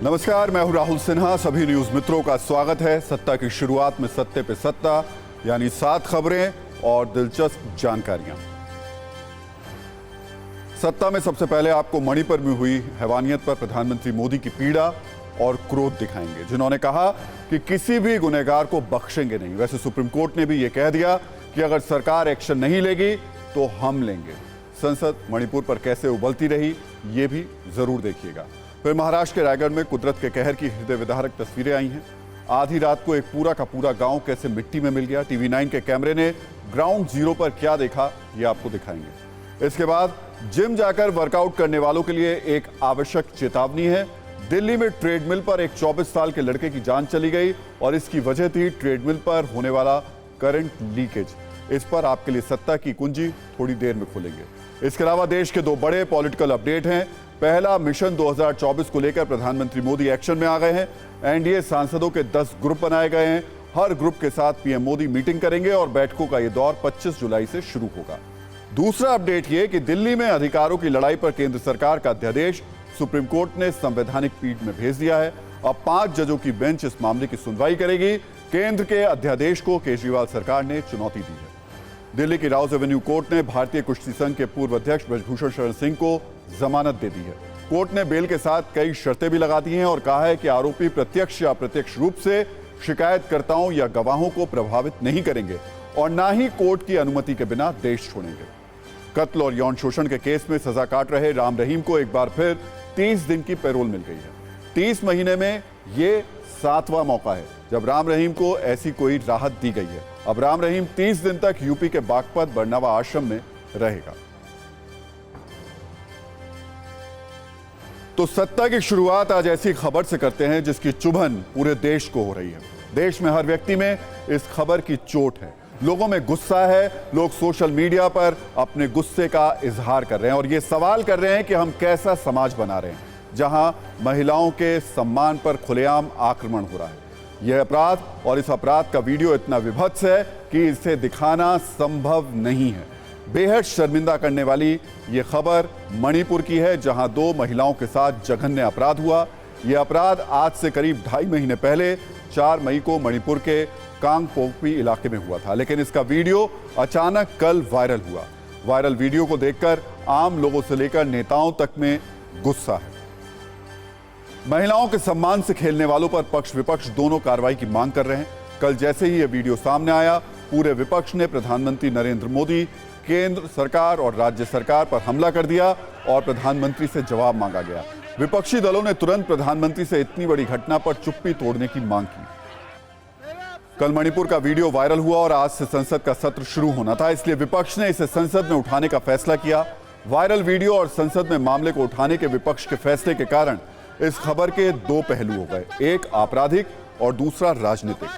नमस्कार, मैं हूं राहुल सिन्हा। सभी न्यूज मित्रों का स्वागत है। सत्ता की शुरुआत में सत्ते पे सत्ता, यानी 7 खबरें और दिलचस्प जानकारियां। सत्ता में सबसे पहले आपको मणिपुर में हुई हैवानियत पर प्रधानमंत्री मोदी की पीड़ा और क्रोध दिखाएंगे, जिन्होंने कहा कि किसी भी गुनहगार को बख्शेंगे नहीं। वैसे सुप्रीम कोर्ट ने भी यह कह दिया कि अगर सरकार एक्शन नहीं लेगी तो हम लेंगे। संसद मणिपुर पर कैसे उबलती रही, ये भी जरूर देखिएगा। फिर महाराष्ट्र के रायगढ़ में कुदरत के कहर की हृदय विदारक तस्वीरें आई हैं। आधी रात को एक पूरा का पूरा गांव कैसे मिट्टी में मिल गया। टीवी 9 के कैमरे ने ग्राउंड जीरो पर क्या देखा, ये आपको दिखाएंगे। इसके बाद जिम जाकर वर्कआउट करने वालों के लिए एक आवश्यक चेतावनी है। दिल्ली में ट्रेडमिल पर एक 24 साल के लड़के की जान चली गई और इसकी वजह थी ट्रेडमिल पर होने वाला करंट लीकेज। इस पर आपके लिए सत्ता की कुंजी थोड़ी देर में खोलेंगे। इसके अलावा देश के 2 बड़े पॉलिटिकल अपडेट हैं। पहला, मिशन 2024 को लेकर प्रधानमंत्री मोदी एक्शन में आ गए हैं। एनडीए सांसदों के 10 ग्रुप बनाए गए हैं। हर ग्रुप के साथ पीएम मोदी मीटिंग करेंगे और बैठकों का यह दौर 25 जुलाई से शुरू होगा। दूसरा अपडेट यह कि दिल्ली में अधिकारों की लड़ाई पर केंद्र सरकार का अध्यादेश सुप्रीम कोर्ट ने संवैधानिक पीठ में भेज दिया है। अब 5 जजों की बेंच इस मामले की सुनवाई करेगी। केंद्र के अध्यादेश को केजरीवाल सरकार ने चुनौती दी है। दिल्ली की राउज एवेन्यू कोर्ट ने भारतीय कुश्ती संघ के पूर्व अध्यक्ष ब्रजभूषण शरण सिंह को जमानत दे दी है। कोर्ट ने बेल के साथ कई शर्तें भी लगा दी हैं और कहा है कि आरोपी प्रत्यक्ष या अप्रत्यक्ष रूप से शिकायतकर्ताओं या गवाहों को प्रभावित नहीं करेंगे और न ही कोर्ट की अनुमति के बिना देश छोड़ेंगे। कत्ल और यौन शोषण के केस में सजा काट रहे राम रहीम को एक बार फिर 30 दिन की पैरोल मिल गई है। 30 महीने में ये 7वां मौका है जब राम रहीम को ऐसी कोई राहत दी गई है। अब राम रहीम 30 दिन तक यूपी के बागपत बरनावा आश्रम में रहेगा। तो सत्ता की शुरुआत आज ऐसी खबर से करते हैं जिसकी चुभन पूरे देश को हो रही है। देश में हर व्यक्ति में इस खबर की चोट है। लोगों में गुस्सा है। लोग सोशल मीडिया पर अपने गुस्से का इजहार कर रहे हैं और ये सवाल कर रहे हैं कि हम कैसा समाज बना रहे हैं जहां महिलाओं के सम्मान पर खुलेआम आक्रमण हो रहा है। यह अपराध और इस अपराध का वीडियो इतना विभत्स है कि इसे दिखाना संभव नहीं है। बेहद शर्मिंदा करने वाली यह खबर मणिपुर की है, जहां 2 महिलाओं के साथ जघन्य अपराध हुआ। यह अपराध आज से करीब 2.5 महीने पहले 4 मई को मणिपुर के कांगपोकपी इलाके में हुआ था, लेकिन इसका वीडियो अचानक कल वायरल हुआ। वायरल वीडियो को देखकर आम लोगों से लेकर नेताओं तक में गुस्सा है। महिलाओं के सम्मान से खेलने वालों पर पक्ष विपक्ष दोनों कार्रवाई की मांग कर रहे हैं। कल जैसे ही यह वीडियो सामने आया, पूरे विपक्ष ने प्रधानमंत्री नरेंद्र मोदी, केंद्र सरकार और राज्य सरकार पर हमला कर दिया और प्रधानमंत्री से जवाब मांगा गया। विपक्षी दलों ने तुरंत प्रधानमंत्री से इतनी बड़ी घटना पर चुप्पी तोड़ने की मांग की। कल मणिपुर का वीडियो वायरल हुआ और आज से संसद का सत्र शुरू होना था, इसलिए विपक्ष ने इसे संसद में उठाने का फैसला किया। वायरल वीडियो और संसद में मामले को उठाने के विपक्ष के फैसले के कारण इस खबर के 2 पहलू हो गए, एक आपराधिक और दूसरा राजनीतिक।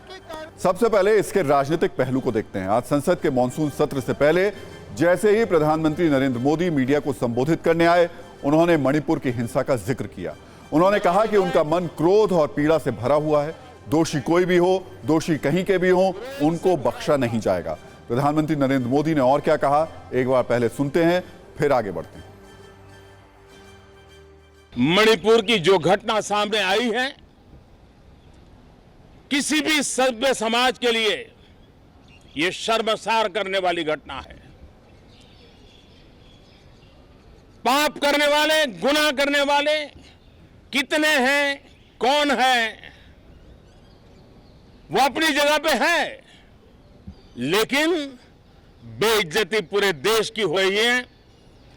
सबसे पहले इसके राजनीतिक पहलू को देखते हैं। आज संसद के मॉनसून सत्र से पहले जैसे ही प्रधानमंत्री नरेंद्र मोदी मीडिया को संबोधित करने आए, उन्होंने मणिपुर की हिंसा का जिक्र किया। उन्होंने कहा कि उनका मन क्रोध और पीड़ा से भरा हुआ है। दोषी कोई भी हो, दोषी कहीं के भी हो, उनको बख्शा नहीं जाएगा। प्रधानमंत्री नरेंद्र मोदी ने और क्या कहा, एक बार पहले सुनते हैं, फिर आगे बढ़ते हैं। मणिपुर की जो घटना सामने आई है, किसी भी सभ्य समाज के लिए यह शर्मसार करने वाली घटना है। पाप करने वाले, गुनाह करने वाले कितने हैं, कौन है, वो अपनी जगह पे है, लेकिन बेइज्जती पूरे देश की हुई है।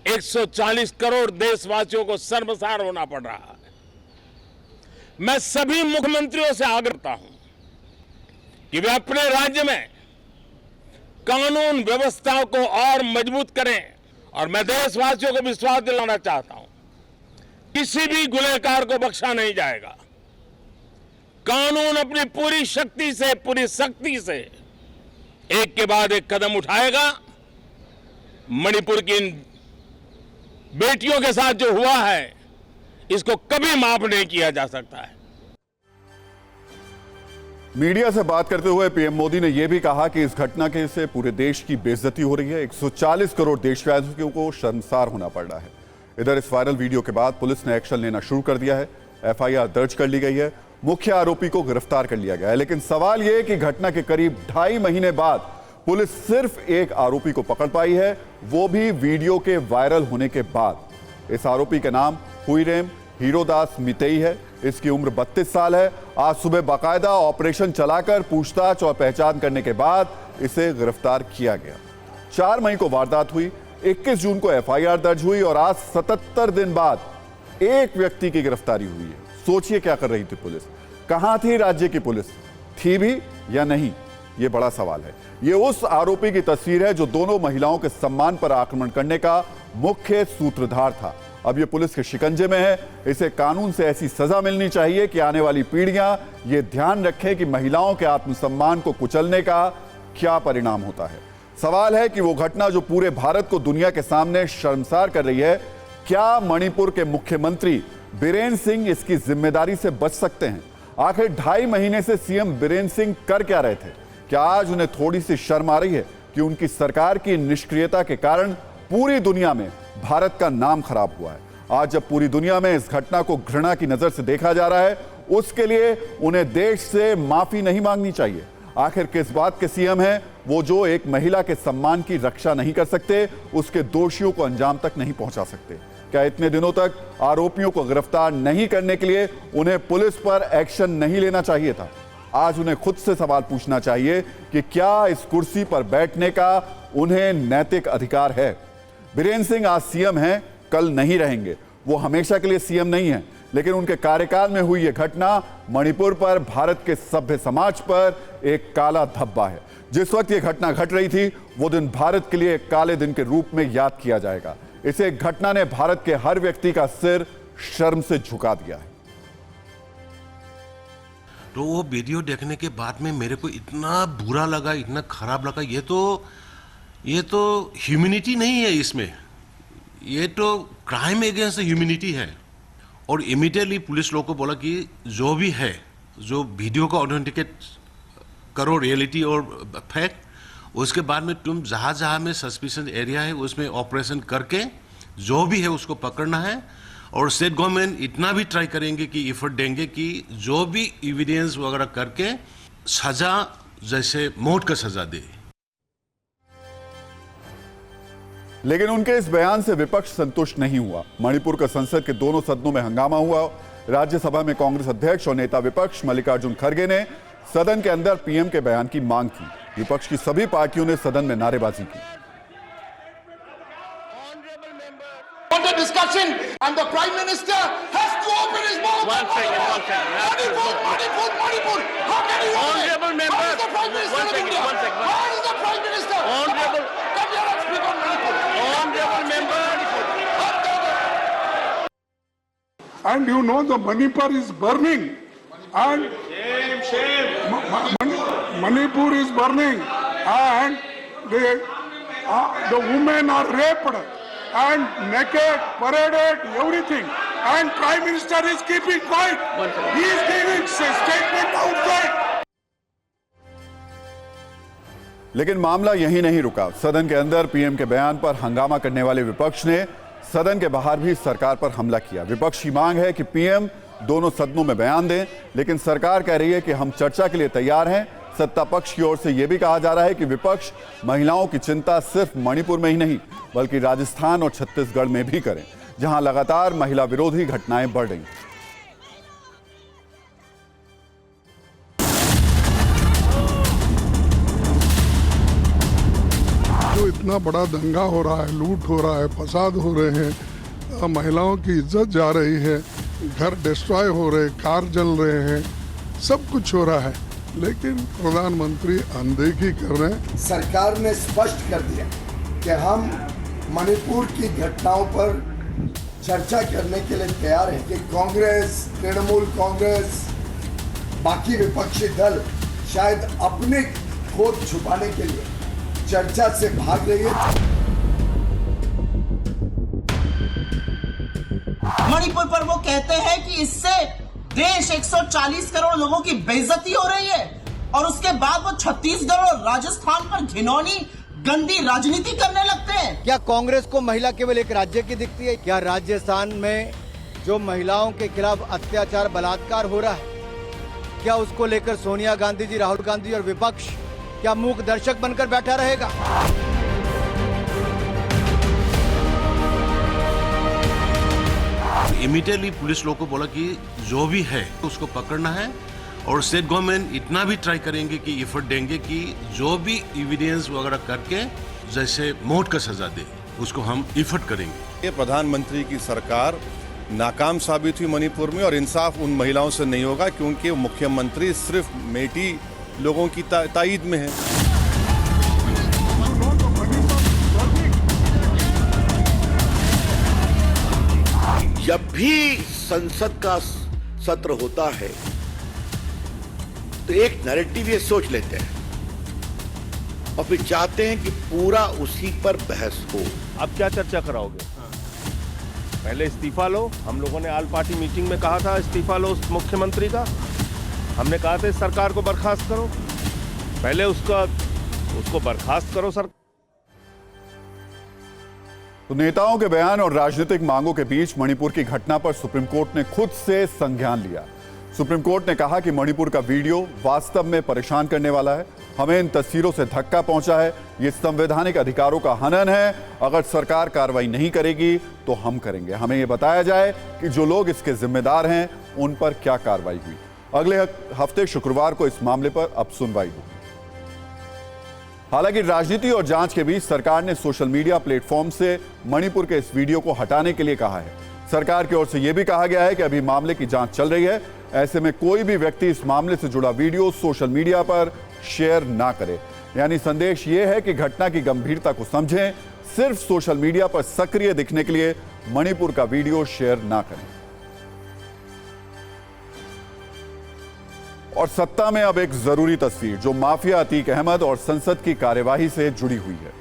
140 करोड़ देशवासियों को शर्मसार होना पड़ रहा है। मैं सभी मुख्यमंत्रियों से आग्रह करता हूं कि वे अपने राज्य में कानून व्यवस्था को और मजबूत करें और मैं देशवासियों को विश्वास दिलाना चाहता हूं, किसी भी गुनहगार को बख्शा नहीं जाएगा। कानून अपनी पूरी शक्ति से, पूरी सख्ती से एक के बाद एक कदम उठाएगा। मणिपुर की इन बेटियों के साथ जो हुआ है, इसको कभी माफ नहीं किया जा सकता है। मीडिया से बात करते हुए पीएम मोदी ने यह भी कहा कि इस घटना के से पूरे देश की बेइज्जती हो रही है। 140 करोड़ देशवासियों को शर्मसार होना पड़ रहा है। इधर इस वायरल वीडियो के बाद पुलिस ने एक्शन लेना शुरू कर दिया है। एफआईआर दर्ज कर ली गई है, मुख्य आरोपी को गिरफ्तार कर लिया गया है। लेकिन सवाल यह कि घटना के करीब 2.5 महीने बाद पुलिस सिर्फ एक आरोपी को पकड़ पाई है, वो भी वीडियो के वायरल होने के बाद। इस आरोपी का नाम हुईरेम हीरोदास मितेई है। इसकी उम्र 32 साल है। आज सुबह बाकायदा ऑपरेशन चलाकर पूछताछ और पहचान करने के बाद इसे गिरफ्तार किया गया। 4 मई को वारदात हुई, 21 जून को एफआईआर दर्ज हुई और आज 77 दिन बाद एक व्यक्ति की गिरफ्तारी हुई है। सोचिए क्या कर रही थी पुलिस, कहां थी राज्य की पुलिस, थी भी या नहीं, यह बड़ा सवाल है। यह उस आरोपी की तस्वीर है जो दोनों महिलाओं के सम्मान पर आक्रमण करने का मुख्य सूत्रधार था। अब यह पुलिस के शिकंजे में है। इसे कानून से ऐसी सजा मिलनी चाहिए कि आने वाली पीढ़ियां यह ध्यान रखें कि महिलाओं के आत्मसम्मान को कुचलने का क्या परिणाम होता है। सवाल है कि वो घटना जो पूरे भारत को दुनिया के सामने शर्मसार कर रही है, क्या मणिपुर के मुख्यमंत्री बीरेन सिंह इसकी जिम्मेदारी से बच सकते हैं? आखिर 2.5 महीने से सीएम बीरेन सिंह कर क्या रहे थे? क्या आज उन्हें थोड़ी सी शर्म आ रही है कि उनकी सरकार की निष्क्रियता के कारण पूरी दुनिया में भारत का नाम खराब हुआ है? आज जब पूरी दुनिया में इस घटना को घृणा की नजर से देखा जा रहा है, उसके लिए उन्हें देश से माफी नहीं मांगनी चाहिए। आखिर किस बात के सीएम हैं वो जो एक महिला के सम्मान की रक्षा नहीं कर सकते, उसके दोषियों को अंजाम तक नहीं पहुंचा सकते? क्या इतने दिनों तक आरोपियों को गिरफ्तार नहीं करने के लिए उन्हें पुलिस पर एक्शन नहीं लेना चाहिए था? आज उन्हें खुद से सवाल पूछना चाहिए कि क्या इस कुर्सी पर बैठने का उन्हें नैतिक अधिकार है? बीरेन सिंह आज सीएम हैं, कल नहीं रहेंगे। वो हमेशा के लिए सीएम नहीं है, लेकिन उनके कार्यकाल में हुई यह घटना मणिपुर पर, भारत के सभ्य समाज पर एक काला धब्बा है। जिस वक्त यह घटना घट रही थी, वो दिन भारत के लिए एक काले दिन के रूप में याद किया जाएगा। इसे घटना ने भारत के हर व्यक्ति का सिर शर्म से झुका दिया है। तो वो वीडियो देखने के बाद में मेरे को इतना बुरा लगा, इतना खराब लगा। ये तो ह्यूमैनिटी नहीं है इसमें, ये तो क्राइम अगेंस्ट ह्यूमैनिटी है। और इमीडिएटली पुलिस लोगों को बोला कि जो भी है, जो वीडियो को ऑथेंटिकेट करो, रियलिटी और फैक्ट, उसके बाद में तुम जहाँ जहाँ में सस्पिशन एरिया है उसमें ऑपरेशन करके जो भी है उसको पकड़ना है। और स्टेट गवर्नमेंट इतना भी ट्राई करेंगे कि एफर्ट देंगे कि जो भी एविडेंस वगैरह करके सजा, जैसे मौत का सजा दे। लेकिन उनके इस बयान से विपक्ष संतुष्ट नहीं हुआ। मणिपुर का संसद के दोनों सदनों में हंगामा हुआ। राज्यसभा में कांग्रेस अध्यक्ष और नेता विपक्ष मल्लिकार्जुन खड़गे ने सदन के अंदर पीएम के बयान की मांग की। विपक्ष की सभी पार्टियों ने सदन में नारेबाजी की। Discussion and the Prime Minister has to open his mouth. One second. Manipur. How can you open it? Honorable member. How is the Prime Minister One of second, India? one second. How is the Prime Minister? Honorable- Come here and speak on Manipur. Honorable member. And you know the Manipur is burning, and Manipur is burning, and the women are raped and naked, paraded, everything, and Prime Minister is keeping quiet. He is giving statement outside. लेकिन मामला यहीं नहीं रुका। सदन के अंदर PM के बयान पर हंगामा करने वाले विपक्ष ने सदन के बाहर भी सरकार पर हमला किया। विपक्ष की मांग है कि पीएम दोनों सदनों में बयान दें, लेकिन सरकार कह रही है कि हम चर्चा के लिए तैयार हैं। सत्ता पक्ष की ओर से यह भी कहा जा रहा है कि विपक्ष महिलाओं की चिंता सिर्फ मणिपुर में ही नहीं, बल्कि राजस्थान और छत्तीसगढ़ में भी करें, जहां लगातार महिला विरोधी घटनाएं बढ़ रही हैं। जो इतना बड़ा दंगा हो रहा है, लूट हो रहा है, फसाद हो रहे हैं, महिलाओं की इज्जत जा रही है, घर डिस्ट्रॉय हो रहे, कार जल रहे हैं, सब कुछ हो रहा है, लेकिन प्रधानमंत्री अनदेखी कर रहे हैं। सरकार ने स्पष्ट कर दिया कि हम मणिपुर की घटनाओं पर चर्चा करने के लिए तैयार हैं कि कांग्रेस, तृणमूल कांग्रेस, बाकी विपक्षी दल शायद अपने खोट छुपाने के लिए चर्चा से भाग रही है। मणिपुर पर वो कहते हैं कि इससे देश 140 करोड़ लोगों की बेइज्जती हो रही है, और उसके बाद वो छत्तीसगढ़ और राजस्थान पर घिनौनी गंदी राजनीति करने लगते हैं। क्या कांग्रेस को महिला केवल एक राज्य की दिखती है? क्या राजस्थान में जो महिलाओं के खिलाफ अत्याचार बलात्कार हो रहा है, क्या उसको लेकर सोनिया गांधी जी, राहुल गांधी और विपक्ष क्या मूक दर्शक बनकर बैठा रहेगा? इमीडिएटली पुलिस लोगों को बोला कि जो भी है उसको पकड़ना है, और स्टेट गवर्नमेंट इतना भी ट्राई करेंगे कि एफर्ट देंगे कि जो भी एविडेंस वगैरह करके जैसे मौत का सजा दे, उसको हम एफर्ट करेंगे। ये प्रधानमंत्री की सरकार नाकाम साबित हुई मणिपुर में, और इंसाफ उन महिलाओं से नहीं होगा क्योंकि मुख्यमंत्री सिर्फ मेटी लोगों की तायीद में है। जब भी संसद का सत्र होता है तो एक नैरेटिव ये सोच लेते हैं और फिर चाहते हैं कि पूरा उसी पर बहस हो। अब क्या चर्चा कराओगे? पहले इस्तीफा लो। हम लोगों ने ऑल पार्टी मीटिंग में कहा था इस्तीफा लो मुख्यमंत्री का। हमने कहा था सरकार को बर्खास्त करो, पहले उसको बर्खास्त करो सर। तो नेताओं के बयान और राजनीतिक मांगों के बीच मणिपुर की घटना पर सुप्रीम कोर्ट ने खुद से संज्ञान लिया। सुप्रीम कोर्ट ने कहा कि मणिपुर का वीडियो वास्तव में परेशान करने वाला है। हमें इन तस्वीरों से धक्का पहुंचा है। ये संवैधानिक अधिकारों का हनन है। अगर सरकार कार्रवाई नहीं करेगी तो हम करेंगे। हमें यह बताया जाए कि जो लोग इसके जिम्मेदार हैं उन पर क्या कार्रवाई हुई। अगले हफ्ते शुक्रवार को इस मामले पर अब सुनवाई होगी। हालांकि राजनीति और जांच के बीच सरकार ने सोशल मीडिया प्लेटफॉर्म से मणिपुर के इस वीडियो को हटाने के लिए कहा है। सरकार की ओर से यह भी कहा गया है कि अभी मामले की जांच चल रही है। ऐसे में कोई भी व्यक्ति इस मामले से जुड़ा वीडियो सोशल मीडिया पर शेयर ना करे। यानी संदेश यह है कि घटना की गंभीरता को समझें, सिर्फ सोशल मीडिया पर सक्रिय दिखने के लिए मणिपुर का वीडियो शेयर ना करें। और सत्ता में अब एक जरूरी तस्वीर जो माफिया अतीक अहमद और संसद की कार्यवाही से जुड़ी हुई है।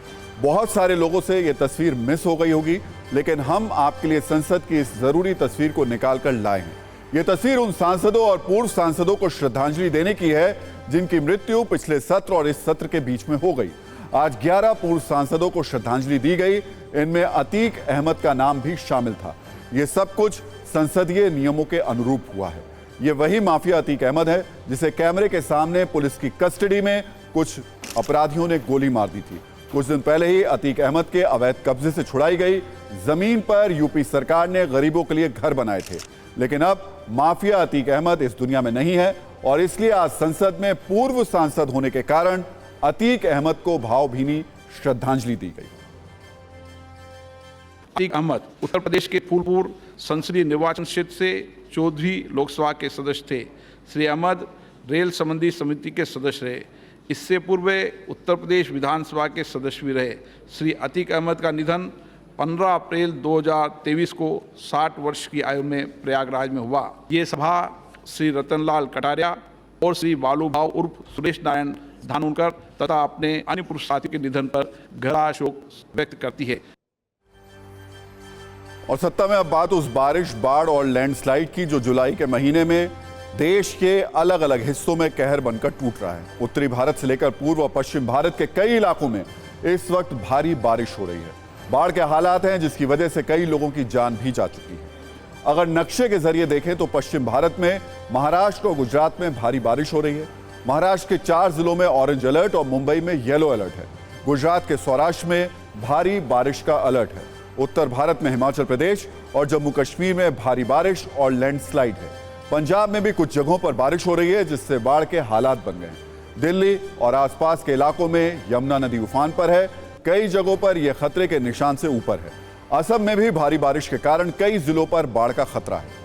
बहुत सारे लोगों से यह तस्वीर मिस हो गई होगी, लेकिन हम आपके लिए संसद की इस जरूरी तस्वीर को निकालकर लाए हैं। यह तस्वीर उन सांसदों और पूर्व सांसदों को श्रद्धांजलि देने की है जिनकी मृत्यु पिछले सत्र और इस सत्र के बीच में हो गई। आज 11 पूर्व सांसदों को श्रद्धांजलि दी गई। इनमें अतीक अहमद का नाम भी शामिल था। यह सब कुछ संसदीय नियमों के अनुरूप हुआ है। यह वही माफिया अतीक अहमद है जिसे कैमरे के सामने पुलिस की कस्टडी में कुछ अपराधियों ने गोली मार दी थी। कुछ दिन पहले ही अतीक अहमद के अवैध कब्जे से छुड़ाई गई जमीन पर यूपी सरकार ने गरीबों के लिए घर बनाए थे। लेकिन अब माफिया अतीक अहमद इस दुनिया में नहीं है और इसलिए आज संसद में पूर्व सांसद होने के कारण अतीक अहमद को भावभीनी श्रद्धांजलि दी गई। अतीक अहमद उत्तर प्रदेश के फूलपुर संसदीय निर्वाचन क्षेत्र से 14वीं लोकसभा के सदस्य थे। श्री अहमद रेल संबंधी समिति के सदस्य रहे। इससे पूर्व उत्तर प्रदेश विधानसभा के सदस्य भी रहे। श्री अतीक अहमद का निधन 15 अप्रैल 2023 को 60 वर्ष की आयु में प्रयागराज में हुआ। ये सभा श्री रतनलाल कटारिया और श्री बालू भाव उर्फ सुरेश नारायण धानोरकर तथा अपने अन्य पुरुष साथियों के निधन पर गहरा शोक व्यक्त करती है। और सत्ता में अब बात उस बारिश, बाढ़ और लैंडस्लाइड की जो जुलाई के महीने में देश के अलग अलग हिस्सों में कहर बनकर टूट रहा है। उत्तरी भारत से लेकर पूर्व और पश्चिम भारत के कई इलाकों में इस वक्त भारी बारिश हो रही है। बाढ़ के हालात हैं जिसकी वजह से कई लोगों की जान भी जा चुकी है। अगर नक्शे के जरिए देखें तो पश्चिम भारत में महाराष्ट्र और गुजरात में भारी बारिश हो रही है। महाराष्ट्र के 4 जिलों में ऑरेंज अलर्ट और मुंबई में येलो अलर्ट है। गुजरात के सौराष्ट्र में भारी बारिश का अलर्ट है। उत्तर भारत में हिमाचल प्रदेश और जम्मू कश्मीर में भारी बारिश और लैंडस्लाइड है। पंजाब में भी कुछ जगहों पर बारिश हो रही है जिससे बाढ़ के हालात बन गए हैं। दिल्ली और आसपास के इलाकों में यमुना नदी उफान पर है। कई जगहों पर यह खतरे के निशान से ऊपर है। असम में भी भारी बारिश के कारण कई जिलों पर बाढ़ का खतरा है।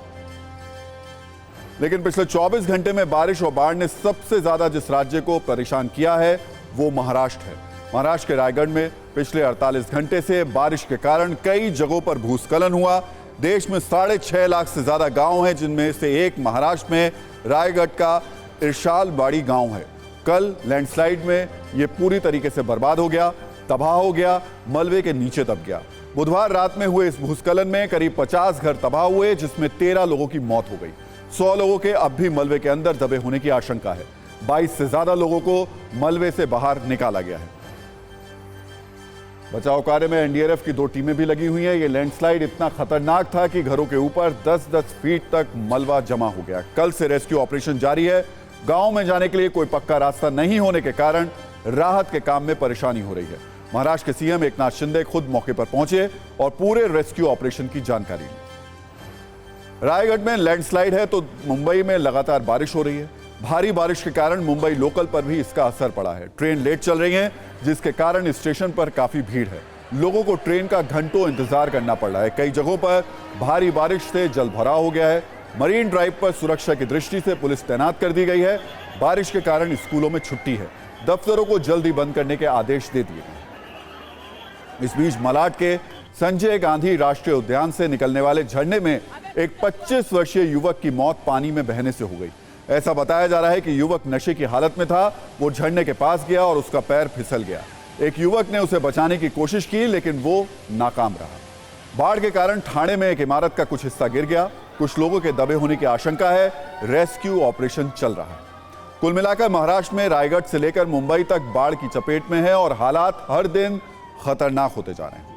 लेकिन पिछले 24 घंटे में बारिश और बाढ़ ने सबसे ज्यादा जिस राज्य को परेशान किया है वो महाराष्ट्र है। महाराष्ट्र के रायगढ़ में पिछले 48 घंटे से बारिश के कारण कई जगहों पर भूस्खलन हुआ। देश में 6.5 लाख से ज्यादा गांव हैं जिनमें से एक महाराष्ट्र में रायगढ़ का इरशालबाड़ी गांव है। कल लैंडस्लाइड में यह पूरी तरीके से बर्बाद हो गया, तबाह हो गया, मलबे के नीचे दब गया। बुधवार रात में हुए इस भूस्खलन में करीब 50 घर तबाह हुए जिसमें 13 लोगों की मौत हो गई। 100 लोगों के अब भी मलबे के अंदर दबे होने की आशंका है। 22 से ज्यादा लोगों को मलबे से बाहर निकाला गया है। बचाव कार्य में एनडीआरएफ की 2 टीमें भी लगी हुई हैं। ये लैंडस्लाइड इतना खतरनाक था कि घरों के ऊपर 10-10 फीट तक मलबा जमा हो गया। कल से रेस्क्यू ऑपरेशन जारी है। गांव में जाने के लिए कोई पक्का रास्ता नहीं होने के कारण राहत के काम में परेशानी हो रही है। महाराष्ट्र के सीएम एकनाथ शिंदे खुद मौके पर पहुंचे और पूरे रेस्क्यू ऑपरेशन की जानकारी ली। रायगढ़ में लैंडस्लाइड है तो मुंबई में लगातार बारिश हो रही है। भारी बारिश के कारण मुंबई लोकल पर भी इसका असर पड़ा है। ट्रेन लेट चल रही है, जिसके कारण स्टेशन पर काफी भीड़ है। लोगों को ट्रेन का घंटों इंतजार करना पड़ रहा है। कई जगहों पर भारी बारिश से जल भराव हो गया है। मरीन ड्राइव पर सुरक्षा की दृष्टि से पुलिस तैनात कर दी गई है। बारिश के कारण स्कूलों में छुट्टी है। दफ्तरों को जल्दी बंद करने के आदेश दे दिए गए। इस बीच मलाड के संजय गांधी राष्ट्रीय उद्यान से निकलने वाले झरने में एक 25 वर्षीय युवक की मौत पानी में बहने से हो गई। ऐसा बताया जा रहा है कि युवक नशे की हालत में था। वो झरने के पास गया और उसका पैर फिसल गया। एक युवक ने उसे बचाने की कोशिश की, लेकिन वो नाकाम रहा। बाढ़ के कारण ठाणे में एक इमारत का कुछ हिस्सा गिर गया। कुछ लोगों के दबे होने की आशंका है। रेस्क्यू ऑपरेशन चल रहा है। कुल मिलाकर महाराष्ट्र में रायगढ़ से लेकर मुंबई तक बाढ़ की चपेट में है और हालात हर दिन खतरनाक होते जा रहे हैं।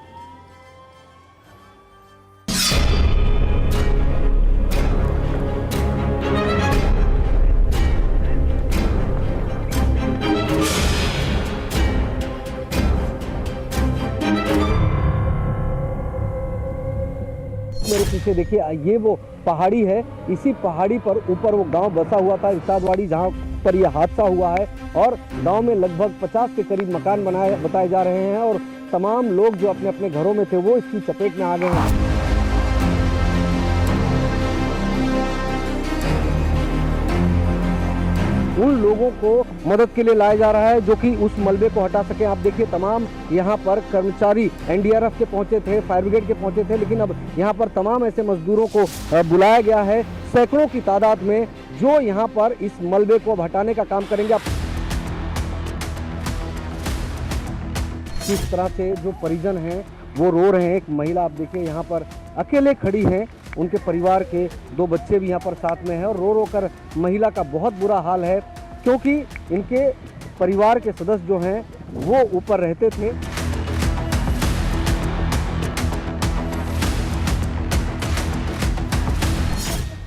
मेरे पीछे देखिए, ये वो पहाड़ी है। इसी पहाड़ी पर ऊपर वो गांव बसा हुआ था, इसादवाड़ी, जहां पर यह हादसा हुआ है। और गांव में लगभग 50 के करीब मकान बताए जा रहे हैं और तमाम लोग जो अपने अपने घरों में थे वो इसकी चपेट में आ गए हैं। उन लोगों को मदद के लिए लाया जा रहा है जो कि उस मलबे को हटा सके। आप देखिए, तमाम यहाँ पर कर्मचारी एनडीआरएफ के पहुंचे थे, फायर ब्रिगेड के पहुंचे थे, लेकिन अब यहाँ पर तमाम ऐसे मजदूरों को बुलाया गया है, सैकड़ों की तादाद में, जो यहाँ पर इस मलबे को हटाने का काम करेंगे। किस तरह से जो परिजन हैं वो रो रहे हैं। एक महिला आप देखिए यहाँ पर अकेले खड़ी हैं, उनके परिवार के 2 बच्चे भी यहाँ पर साथ में हैं और रो रो कर महिला का बहुत बुरा हाल है, क्योंकि इनके परिवार के सदस्य जो हैं वो ऊपर रहते थे।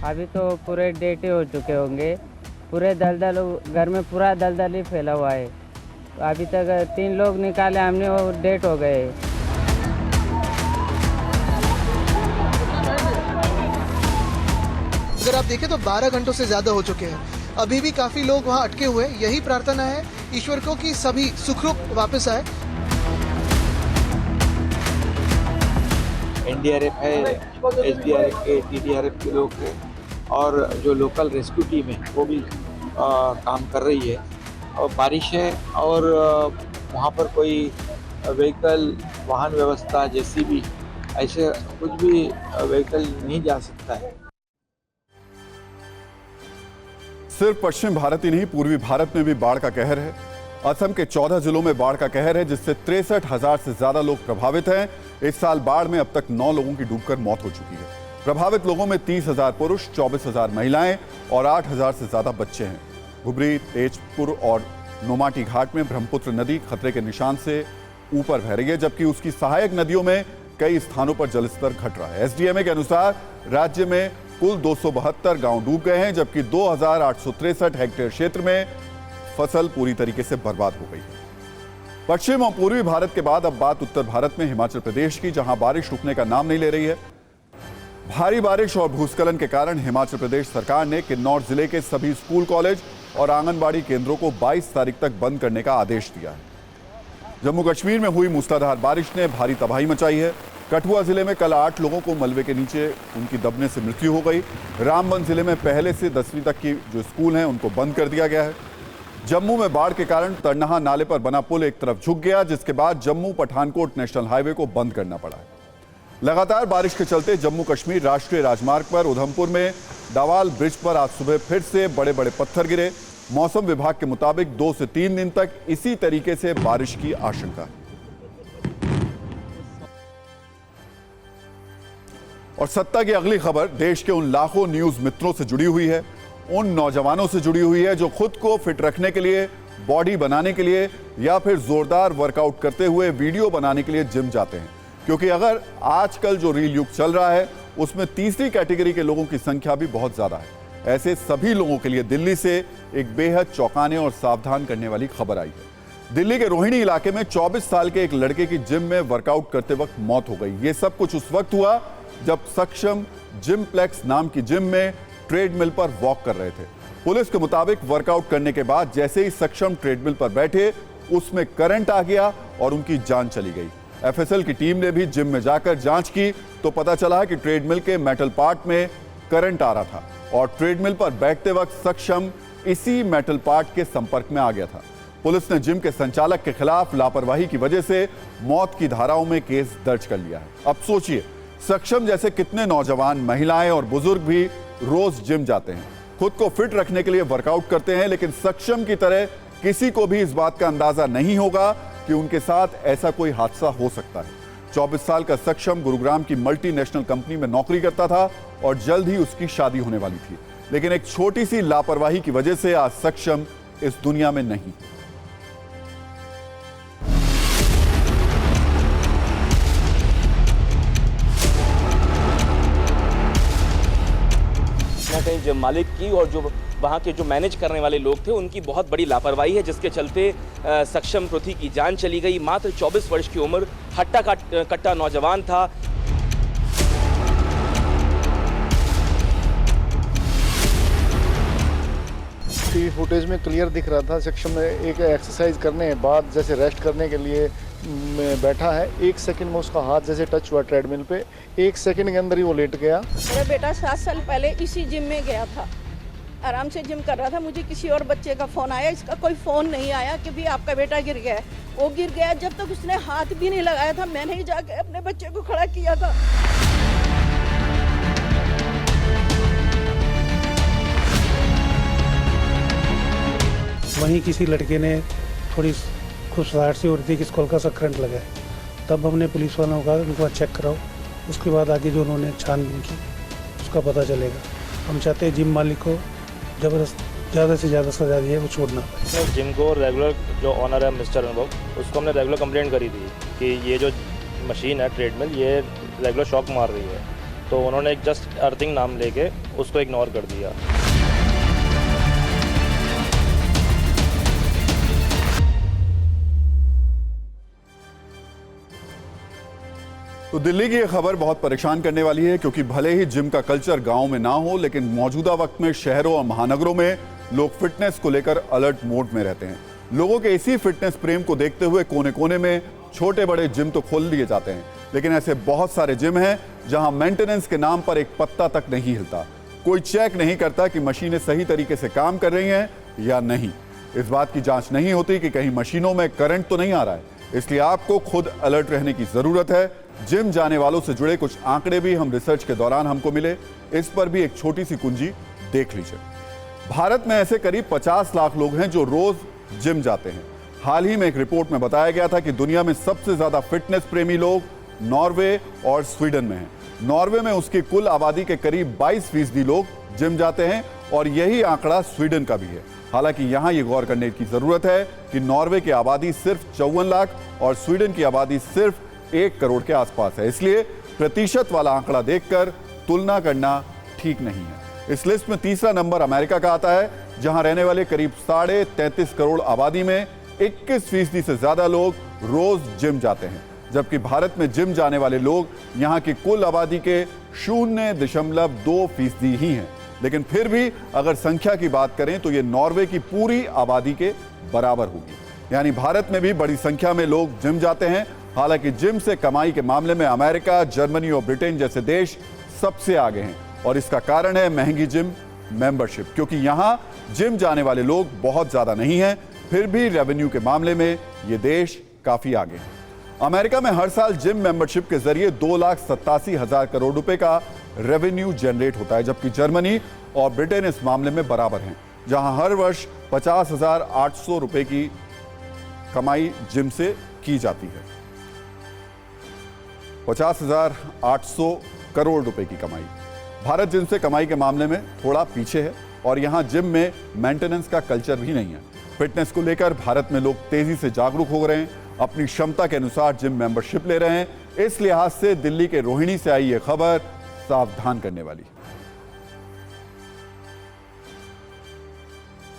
अभी तो पूरे डेट हो चुके होंगे। पूरे दलदल, घर में पूरा दलदल ही फैला हुआ है। अभी तक 3 लोग निकाले हमने, वो डेट हो गए। अगर आप देखें तो 12 घंटों से ज्यादा हो चुके हैं। अभी भी काफी लोग वहां अटके हुए हैं। यही प्रार्थना है ईश्वर को कि सभी सुखरूप वापस आए। एनडीआरएफ है, एसडीआरएफ के, टीडीआरएफ के लोग हैं और जो लोकल रेस्क्यू टीम है वो भी काम कर रही है। और बारिश है और वहाँ पर कोई व्हीकल, वाहन व्यवस्था, जेसीबी, ऐसे कुछ भी व्हीकल नहीं जा सकता है। सिर्फ पश्चिम भारत ही नहीं, पूर्वी भारत में भी बाढ़ का कहर है। असम के 14 जिलों में बाढ़ का कहर है, जिससे 63,000 से ज्यादा लोग प्रभावित हैं। इस साल बाढ़ में अब तक 9 लोगों की डूबकर मौत हो चुकी है। प्रभावित लोगों में 30,000 पुरुष, 24,000 महिलाएं और 8,000 से ज्यादा बच्चे हैं। धुबरी, तेजपुर और नोमाटी घाट में ब्रह्मपुत्र नदी खतरे के निशान से ऊपर बह रही है, जबकि उसकी सहायक नदियों में कई स्थानों पर जलस्तर घट रहा है। एसडीएमए के अनुसार राज्य में कुल 272 गांव डूब गए हैं, जबकि 2,863 हेक्टेयर क्षेत्र में फसल पूरी तरीके से बर्बाद हो गई है। पश्चिम और पूर्वी भारत के बाद अब बात उत्तर भारत में हिमाचल प्रदेश की, जहां बारिश रुकने का नाम नहीं ले रही है। भारी बारिश और भूस्खलन के कारण हिमाचल प्रदेश सरकार ने किन्नौर जिले के सभी स्कूल, कॉलेज और आंगनबाड़ी केंद्रों को 22 तारीख तक बंद करने का आदेश दिया है। जम्मू कश्मीर में हुई मूसलाधार बारिश ने भारी तबाही मचाई है। कठुआ जिले में कल 8 लोगों को मलबे के नीचे उनकी दबने से मृत्यु हो गई। रामबन जिले में पहले से 10वीं तक की जो स्कूल हैं उनको बंद कर दिया गया है। जम्मू में बाढ़ के कारण तरनाहा नाले पर बना पुल एक तरफ झुक गया, जिसके बाद जम्मू पठानकोट नेशनल हाईवे को बंद करना पड़ा है। लगातार बारिश के चलते जम्मू कश्मीर राष्ट्रीय राजमार्ग पर उधमपुर में डावाल ब्रिज पर आज सुबह फिर से बड़े बड़े पत्थर गिरे। मौसम विभाग के मुताबिक 2 से 3 दिन तक इसी तरीके से बारिश की आशंका है। और सत्ता की अगली खबर देश के उन लाखों न्यूज मित्रों से जुड़ी हुई है, उन नौजवानों से जुड़ी हुई है जो खुद को फिट रखने के लिए बॉडी बनाने के लिए या फिर जोरदार वर्कआउट करते हुए वीडियो बनाने के लिए जिम जाते हैं। क्योंकि अगर आजकल जो रील युग चल रहा है उसमें तीसरी कैटेगरी के लोगों की संख्या भी बहुत ज्यादा है। ऐसे सभी लोगों के लिए दिल्ली से एक बेहद चौंकाने और सावधान करने वाली खबर आई है। दिल्ली के रोहिणी इलाके में 24 साल के एक लड़के की जिम में वर्कआउट करते वक्त मौत हो गई। यह सब कुछ उस वक्त हुआ जब सक्षम जिमप्लेक्स नाम की जिम में ट्रेडमिल पर वॉक कर रहे थे। पुलिस के मुताबिक वर्कआउट करने के बाद जैसे ही सक्षम ट्रेडमिल पर बैठे उसमें करंट आ गया और उनकी जान चली गई। एफएसएल की टीम ने भी जिम में जाकर जांच की तो पता चला कि ट्रेडमिल के मेटल पार्ट में करंट आ रहा था और ट्रेडमिल पर बैठते वक्त सक्षम इसी मेटल पार्ट के संपर्क में आ गया था। पुलिस ने जिम के संचालक के खिलाफ लापरवाही की वजह से मौत की धाराओं में केस दर्ज कर लिया है। अब सोचिए, सक्षम जैसे कितने नौजवान, महिलाएं और बुजुर्ग भी रोज जिम जाते हैं, खुद को फिट रखने के लिए वर्कआउट करते हैं, लेकिन सक्षम की तरह किसी को भी इस बात का अंदाजा नहीं होगा कि उनके साथ ऐसा कोई हादसा हो सकता है। 24 साल का सक्षम गुरुग्राम की मल्टीनेशनल कंपनी में नौकरी करता था और जल्द ही उसकी शादी होने वाली थी, लेकिन एक छोटी सी लापरवाही की वजह से आज सक्षम इस दुनिया में नहीं। कहीं जो मालिक की और जो वहाँ के जो मैनेज करने वाले लोग थे उनकी बहुत बड़ी लापरवाही है, जिसके चलते सक्षम पृथ्वी की जान चली गई। मात्र 24 वर्ष की उम्र, हट्टा कट्टा नौजवान था। टीवी फुटेज में क्लियर दिख रहा था सक्षम एक एक्सरसाइज करने के बाद जैसे रेस्ट करने के लिए बैठा है, 1 सेकंड में उसका हाथ जैसे टच हुआ ट्रेडमिल पे, 1 सेकंड के अंदर ही वो लेट गया। मेरा बेटा 7 साल पहले इसी जिम में गया था, आराम से जिम कर रहा था। मुझे किसी और बच्चे का फ़ोन आया, इसका कोई फ़ोन नहीं आया कि भी आपका बेटा गिर गया है। वो गिर गया, जब तक उसने हाथ भी नहीं लगाया था मैंने ही जाके अपने बच्चे को खड़ा किया था। वहीं किसी लड़के ने थोड़ी खुशहाट से हो रही थी कि इसको हल्का सा करंट लगा है, तब हमने पुलिस वालों को कहा उनको चेक कराओ, उसके बाद आगे जो उन्होंने छानबीन की उसका पता चलेगा। हम चाहते हैं जिम मालिक को ज़बरदस्त ज़्यादा से ज़्यादा सजा दी है, वो छोड़ना। जिम को रेगुलर जो ऑनर है मिस्टर अनुभव, उसको हमने रेगुलर कंप्लेंट करी थी कि ये जो मशीन है ट्रेडमिल ये रेगुलर शॉक मार रही है, तो उन्होंने एक जस्ट अर्थिंग नाम लेके उसको इग्नोर कर दिया। तो दिल्ली की यह खबर बहुत परेशान करने वाली है, क्योंकि भले ही जिम का कल्चर गांव में ना हो, लेकिन मौजूदा वक्त में शहरों और महानगरों में लोग फिटनेस को लेकर अलर्ट मोड में रहते हैं। लोगों के इसी फिटनेस प्रेम को देखते हुए कोने कोने में छोटे बड़े जिम तो खोल दिए जाते हैं, लेकिन ऐसे बहुत सारे जिम हैं जहां मेंटेनेंस के नाम पर एक पत्ता तक नहीं हिलता। कोई चेक नहीं करता कि मशीनें सही तरीके से काम कर रही हैं या नहीं। इस बात की जांच नहीं होती कि कहीं मशीनों में करंट तो नहीं आ रहा है। इसलिए आपको खुद अलर्ट रहने की जरूरत है। जिम जाने वालों से जुड़े कुछ आंकड़े भी हम रिसर्च के दौरान हमको मिले, इस पर भी एक छोटी सी कुंजी देख लीजिए। भारत में ऐसे करीब 50 लाख लोग हैं जो रोज जिम जाते हैं। हाल ही में एक रिपोर्ट में बताया गया था कि दुनिया में सबसे ज्यादा फिटनेस प्रेमी लोग नॉर्वे और स्वीडन में हैं। नॉर्वे में उसकी कुल आबादी के करीब 22% लोग जिम जाते हैं और यही आंकड़ा स्वीडन का भी है। हालांकि यहां यह गौर करने की जरूरत है कि नॉर्वे की आबादी सिर्फ 54 लाख और स्वीडन की आबादी सिर्फ 1 करोड़ के आसपास है। इसलिए प्रतिशत वाला आंकड़ा देखकर तुलना करना ठीक नहीं है। इस लिस्ट में तीसरा नंबर अमेरिका का आता है, जहां रहने वाले करीब 33.5 करोड़ आबादी में 21% से ज्यादा लोग रोज जिम जाते हैं, जबकि भारत में जिम जाने वाले लोग यहां की कुल आबादी के 0.2% ही हैं। लेकिन फिर भी अगर संख्या की बात करें तो ये नॉर्वे की पूरी आबादी के बराबर होगी। यानी भारत में भी बड़ी संख्या में लोग जिम जाते हैं। हालांकि जिम से कमाई के मामले में अमेरिका, जर्मनी और ब्रिटेन जैसे देश सबसे आगे हैं और इसका कारण है महंगी जिम मेंबरशिप, क्योंकि यहां जिम जाने वाले लोग बहुत ज्यादा नहीं हैं, फिर भी रेवेन्यू के मामले में ये देश काफी आगे हैं। अमेरिका में हर साल जिम मेंबरशिप के जरिए 2,87,000 करोड़ रुपए का रेवेन्यू जनरेट होता है, जबकि जर्मनी और ब्रिटेन इस मामले में बराबर हैं, जहां हर वर्ष 50,800 रुपए की कमाई जिम से की जाती है। 50,800 करोड़ रुपए की कमाई। भारत जिम से कमाई के मामले में थोड़ा पीछे है और यहां जिम में मेंटेनेंस का कल्चर भी नहीं है। फिटनेस को लेकर भारत में लोग तेजी से जागरूक हो रहे हैं, अपनी क्षमता के अनुसार जिम मेंबरशिप ले रहे हैं। इस लिहाज से दिल्ली के रोहिणी से आई यह खबर सावधान करने वाली।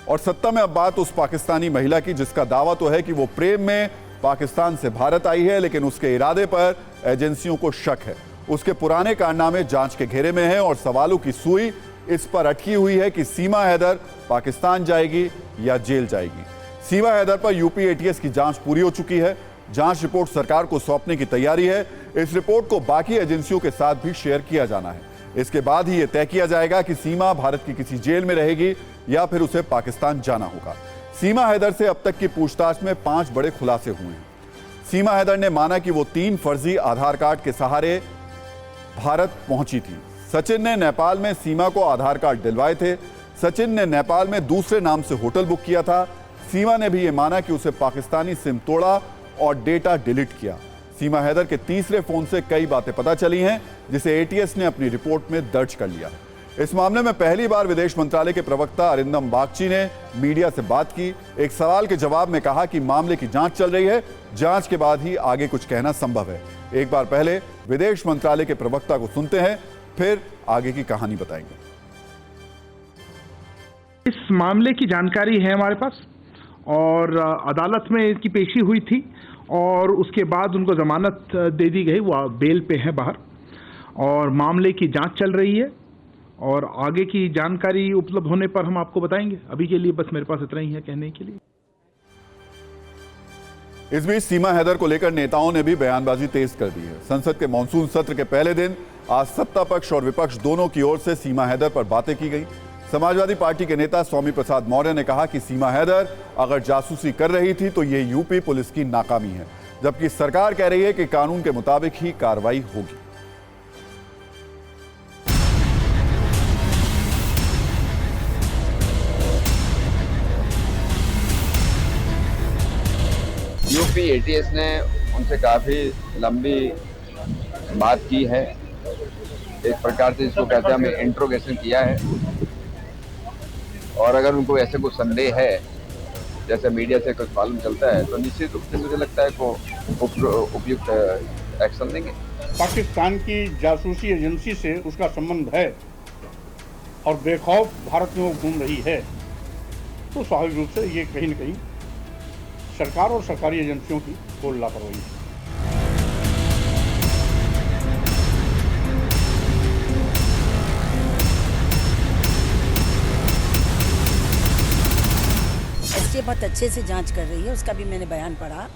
और सत्ता में अब बात उस पाकिस्तानी महिला की जिसका दावा तो है कि वो प्रेम में पाकिस्तान से भारत आई है, लेकिन उसके इरादे पर एजेंसियों को शक है। उसके पुराने कारनामे जांच के घेरे में हैं और सवालों की सुई इस पर अटकी हुई है कि सीमा हैदर पाकिस्तान जाएगी या जेल जाएगी। सीमा हैदर पर यूपी एटीएस की जांच पूरी हो चुकी है। जांच रिपोर्ट सरकार को सौंपने की तैयारी है। इस रिपोर्ट को बाकी एजेंसियों के साथ भी शेयर किया जाना है। इसके बाद ही यह तय किया जाएगा कि सीमा भारत की किसी जेल में रहेगी या फिर उसे पाकिस्तान जाना होगा। सीमा हैदर से अब तक की पूछताछ में 5 बड़े खुलासे हुए हैं। सीमा हैदर ने माना कि वो 3 फर्जी आधार कार्ड के सहारे भारत पहुंची थी। सचिन ने नेपाल में सीमा को आधार कार्ड दिलवाए थे। सचिन ने नेपाल में दूसरे नाम से होटल बुक किया था। सीमा ने भी यह माना कि उसे पाकिस्तानी सिम तोड़ा और डेटा डिलीट किया। सीमा हैदर के तीसरे फोन से कई बातें पता चली हैं जिसे एटीएस ने अपनी रिपोर्ट में दर्ज कर लिया। इस मामले में पहली बार विदेश मंत्रालय के प्रवक्ता अरिंदम बागची ने मीडिया से बात की। एक सवाल के जवाब में कहा कि मामले की जांच चल रही है, जांच के बाद ही आगे कुछ कहना संभव है। एक बार पहले विदेश मंत्रालय के प्रवक्ता को सुनते हैं, फिर आगे की कहानी बताएंगे। इस मामले की जानकारी है हमारे पास और अदालत में इसकी पेशी हुई थी और उसके बाद उनको जमानत दे दी गई। वो बेल पे है बाहर और मामले की जांच चल रही है और आगे की जानकारी उपलब्ध होने पर हम आपको बताएंगे। अभी के लिए बस मेरे पास इतना ही है कहने के लिए। इस बीच सीमा हैदर को लेकर नेताओं ने भी बयानबाजी तेज कर दी है। संसद के मॉनसून सत्र के पहले दिन आज सत्ता पक्ष और विपक्ष दोनों की ओर से सीमा हैदर पर बातें की गई। समाजवादी पार्टी के नेता स्वामी प्रसाद मौर्य ने कहा कि सीमा हैदर अगर जासूसी कर रही थी तो ये यूपी पुलिस की नाकामी है, जबकि सरकार कह रही है कि कानून के मुताबिक ही कार्रवाई होगी। यूपी एटीएस ने उनसे काफ़ी लंबी बात की है। एक प्रकार से इसको कहते हैं हमें इंट्रोगेशन किया है और अगर उनको ऐसे कुछ संदेह है जैसे मीडिया से कुछ मालूम चलता है तो निश्चित रूप से मुझे लगता है को उपयुक्त एक्शन लेंगे। पाकिस्तान की जासूसी एजेंसी से उसका संबंध है और बेखौफ भारत में वो घूम रही है तो स्वाभाविक रूप से ये कहीं न कहीं सरकार और सरकारी एजेंसियों की कोई लापरवाही है। एसटीएफ बहुत अच्छे से जांच कर रही है, उसका भी मैंने बयान पढ़ा।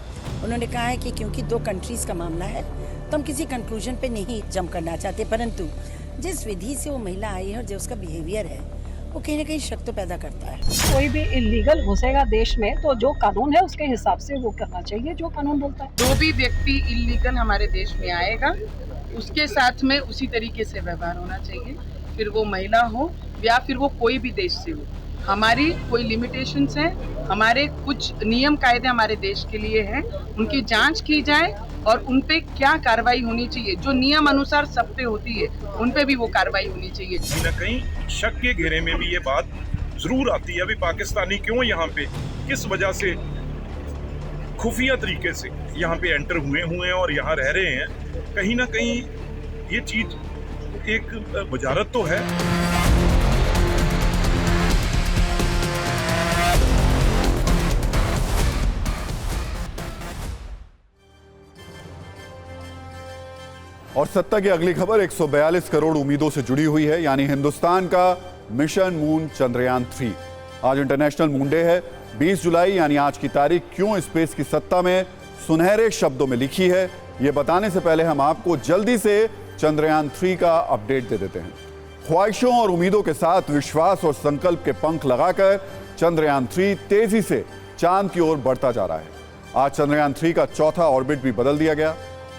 उन्होंने कहा है कि क्योंकि 2 कंट्रीज का मामला है तो हम किसी कंक्लूजन पे नहीं जंप करना चाहते, परंतु जिस विधि से वो महिला आई है और जो उसका बिहेवियर है वो कहीं ना कहीं शक तो पैदा करता है। कोई भी इलीगल घुसेगा देश में तो जो कानून है उसके हिसाब से वो करना चाहिए जो कानून बोलता है। जो भी व्यक्ति इलीगल हमारे देश में आएगा उसके साथ में उसी तरीके से व्यवहार होना चाहिए, फिर वो महिला हो या फिर वो कोई भी देश से हो। हमारी कोई लिमिटेशंस हैं, हमारे कुछ नियम कायदे हमारे देश के लिए हैं, उनकी जांच की जाए और उन पे क्या कार्रवाई होनी चाहिए जो नियम अनुसार सब पे होती है उन पे भी वो कार्रवाई होनी चाहिए। कहीं न कहीं शक के घेरे में भी ये बात जरूर आती है। अभी पाकिस्तानी क्यों यहाँ पे किस वजह से खुफिया तरीके से यहाँ पे एंटर हुए हैं और यहाँ रह रहे हैं, कहीं ना कहीं ये चीज एक वजारत तो है। और सत्ता की अगली खबर 142 करोड़ उम्मीदों से जुड़ी हुई है, यानी हिंदुस्तान का मिशन मून चंद्रयान 3। आज इंटरनेशनल मून डे है। 20 जुलाई यानी आज की तारीख क्यों स्पेस की सत्ता में सुनहरे शब्दों में लिखी है, ये बताने से पहले हम आपको जल्दी से चंद्रयान 3 का अपडेट दे देते हैं। ख्वाहिशों और उम्मीदों के साथ विश्वास और संकल्प के पंख लगाकर चंद्रयान 3 तेजी से चांद की ओर बढ़ता जा रहा है। आज चंद्रयान 3 का चौथा ऑर्बिट भी बदल दिया गया।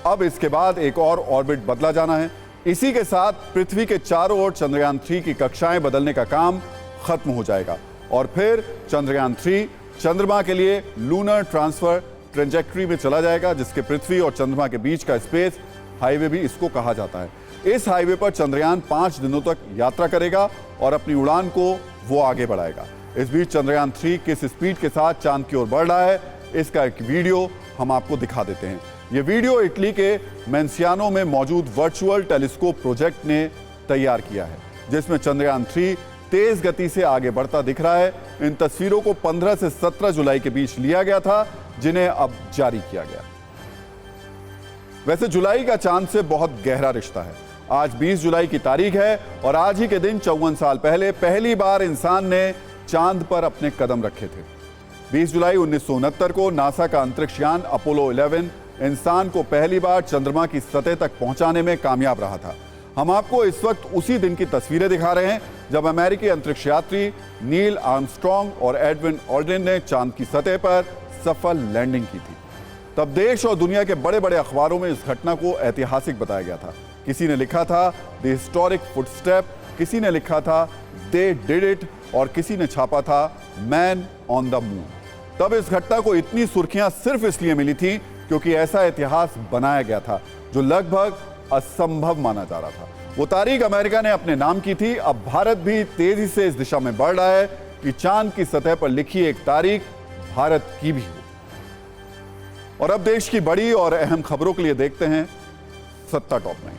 अब इसके बाद एक और ऑर्बिट बदला जाना है। इसी के साथ पृथ्वी के चारों ओर चंद्रयान 3 की कक्षाएं बदलने का काम खत्म हो जाएगा और फिर चंद्रयान 3 चंद्रमा के लिए लूनर ट्रांसफर ट्रेजेक्टरी में चला जाएगा, जिसके पृथ्वी और चंद्रमा के बीच का स्पेस हाईवे भी इसको कहा जाता है। इस हाईवे पर चंद्रयान 5 दिनों तक यात्रा करेगा और अपनी उड़ान को वो आगे बढ़ाएगा। इस बीच चंद्रयान 3 किस स्पीड के साथ चांद की ओर बढ़ रहा है, इसका एक वीडियो हम आपको दिखा देते हैं। यह वीडियो इटली के मेंसियानो में मौजूद वर्चुअल टेलीस्कोप प्रोजेक्ट ने तैयार किया है, जिसमें चंद्रयान 3 तेज गति से आगे बढ़ता दिख रहा है। इन तस्वीरों को 15 से 17 जुलाई के बीच लिया गया था, जिन्हें अब जारी किया गया। वैसे जुलाई का चांद से बहुत गहरा रिश्ता है। आज 20 जुलाई की तारीख है और आज ही के दिन 54 साल पहले पहली बार इंसान ने चांद पर अपने कदम रखे थे। 20 जुलाई 1969 को नासा का अंतरिक्ष यान अपोलो 11 इंसान को पहली बार चंद्रमा की सतह तक पहुंचाने में कामयाब रहा था। हम आपको इस वक्त उसी दिन की तस्वीरें दिखा रहे हैं जब अमेरिकी अंतरिक्ष यात्री नील आर्मस्ट्रॉन्ग और एडविन ऑल्ड्रिन ने चांद की सतह पर सफल लैंडिंग की थी। तब देश और दुनिया के बड़े बड़े अखबारों में इस घटना को ऐतिहासिक बताया गया था। किसी ने लिखा था द हिस्टोरिक फुटस्टेप, किसी ने लिखा था दे डिड इट और किसी ने छापा था मैन ऑन द मून। तब इस घटना को इतनी सुर्खियां सिर्फ इसलिए मिली थी क्योंकि ऐसा इतिहास बनाया गया था जो लगभग असंभव माना जा रहा था। वो तारीख अमेरिका ने अपने नाम की थी। अब भारत भी तेजी से इस दिशा में बढ़ रहा है कि चांद की सतह पर लिखी एक तारीख भारत की भी हो। और अब देश की बड़ी और अहम खबरों के लिए देखते हैं सत्ता टॉप 9।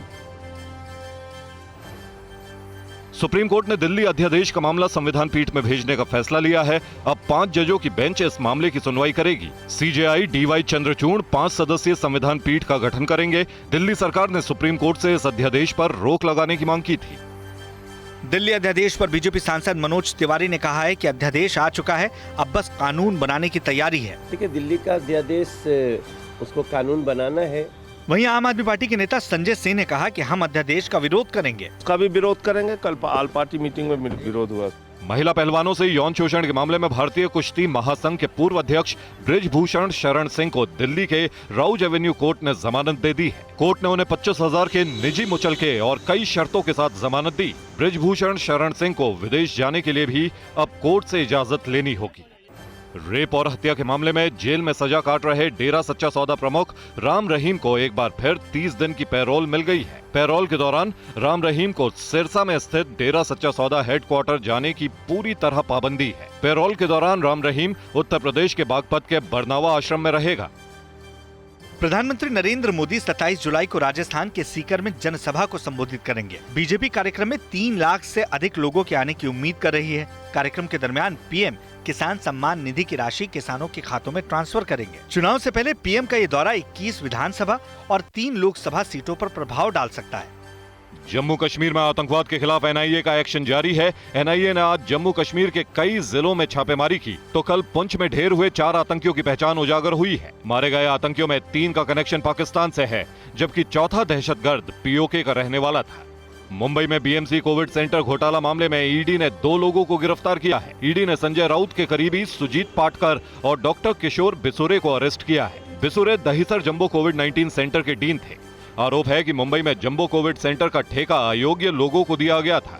सुप्रीम कोर्ट ने दिल्ली अध्यादेश का मामला संविधान पीठ में भेजने का फैसला लिया है। अब 5 जजों की बेंच इस मामले की सुनवाई करेगी। सीजेआई डीवाई चंद्रचूड़ 5 सदस्यीय संविधान पीठ का गठन करेंगे। दिल्ली सरकार ने सुप्रीम कोर्ट से इस अध्यादेश पर रोक लगाने की मांग की थी। दिल्ली अध्यादेश पर बीजेपी सांसद मनोज तिवारी ने कहा है कि अध्यादेश आ चुका है, अब बस कानून बनाने की तैयारी है। ठीक है, दिल्ली का अध्यादेश उसको कानून बनाना है। वहीं आम आदमी पार्टी के नेता संजय सिंह ने कहा कि हम अध्यादेश का विरोध करेंगे। उसका भी विरोध करेंगे। कल ऑल पार्टी मीटिंग में विरोध हुआ। महिला पहलवानों से यौन शोषण के मामले में भारतीय कुश्ती महासंघ के पूर्व अध्यक्ष बृजभूषण शरण सिंह को दिल्ली के राउज एवेन्यू कोर्ट ने जमानत दे दी है। कोर्ट ने उन्हें 25,000 के निजी मुचलके और कई शर्तों के साथ जमानत दी। बृजभूषण शरण सिंह को विदेश जाने के लिए भी अब कोर्ट से इजाजत लेनी होगी। रेप और हत्या के मामले में जेल में सजा काट रहे डेरा सच्चा सौदा प्रमुख राम रहीम को एक बार फिर 30 दिन की पैरोल मिल गई है। पैरोल के दौरान राम रहीम को सिरसा में स्थित डेरा सच्चा सौदा हेडक्वार्टर जाने की पूरी तरह पाबंदी है। पैरोल के दौरान राम रहीम उत्तर प्रदेश के बागपत के बरनावा आश्रम में रहेगा। प्रधानमंत्री नरेंद्र मोदी 27 जुलाई को राजस्थान के सीकर में जनसभा को संबोधित करेंगे। बीजेपी कार्यक्रम में 3 लाख से अधिक लोगों के आने की उम्मीद कर रही है। कार्यक्रम के दरमियान पीएम किसान सम्मान निधि की राशि किसानों के खातों में ट्रांसफर करेंगे। चुनाव से पहले पीएम का ये दौरा 21 विधानसभा और 3 लोकसभा सीटों पर प्रभाव डाल सकता है। जम्मू कश्मीर में आतंकवाद के खिलाफ एनआईए का एक्शन जारी है। एनआईए ने आज जम्मू कश्मीर के कई जिलों में छापेमारी की तो कल पुंछ में ढेर हुए 4 आतंकियों की पहचान उजागर हुई है। मारे गए आतंकियों में 3 का कनेक्शन पाकिस्तान से है, जबकि चौथा दहशतगर्द पीओके का रहने वाला था। मुंबई में बीएमसी कोविड सेंटर घोटाला मामले में ईडी ने 2 लोगों को गिरफ्तार किया है। ईडी ने संजय राउत के करीबी सुजीत पाटकर और डॉक्टर किशोर बिसुरे को अरेस्ट किया है। बिसुरे दहिसर जंबो कोविड-19 सेंटर के डीन थे। आरोप है कि मुंबई में जंबो कोविड सेंटर का ठेका अयोग्य लोगों को दिया गया था।